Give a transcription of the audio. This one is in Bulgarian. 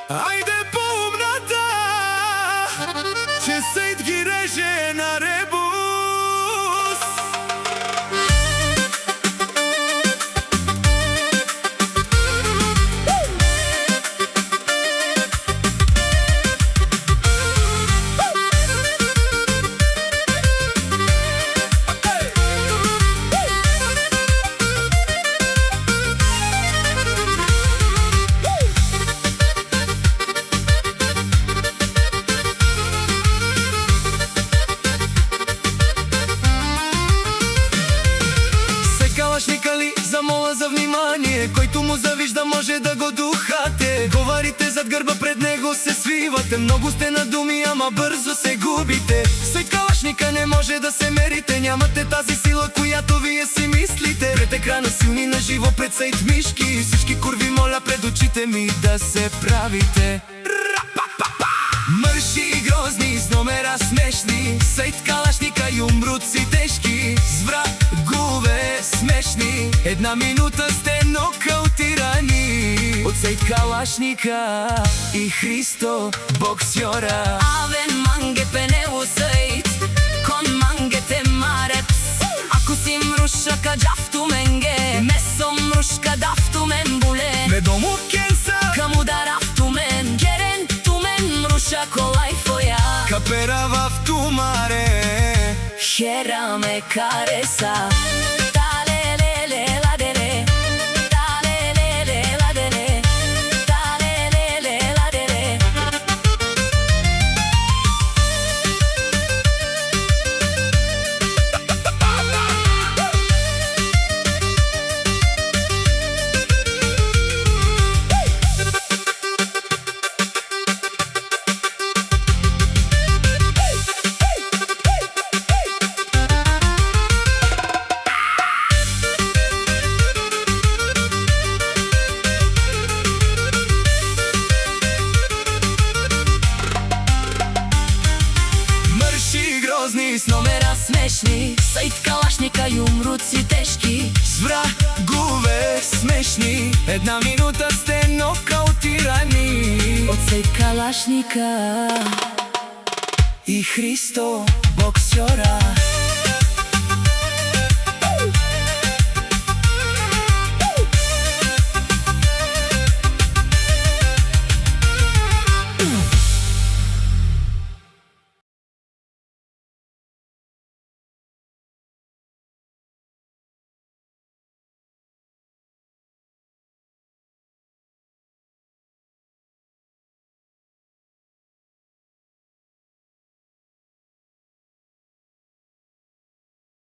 Ajde помната, че Сейд ги реже на ребус. Калашника ли замола за внимание, който му завижда може да го духате. Говорите зад гърба, пред него се свивате, много сте на думи, ама бързо се губите. Сейд калашника не може да се мерите, нямате тази сила, която вие си мислите. Пред екрана силни на живо, пред Сейд мишки, всички курви моля пред очите ми да се правите. Мърши грозни с номера смешни, Сейд калашника и умруци тежки, с врагове смешни. Една минута сте нокаутирани от Сейд калашника и Христо боксьора. Avem mange pe neusăit, con mange te mareps. Aku si mrușa ca jaftu menge, meso mrușka daftu men bulen. Me domu kensa, Kamu daraftu men, geren tu men mrușa kolay foja. kapera в тумаре. Hera me caresa, talelele la dere, talelele la dere, talelele la dere. Грозни С номера смешни, Сейд калашника и умруци тежки, с врагове смешни. Една минута сте нокаутирани от Сейд калашника и Христо боксьора.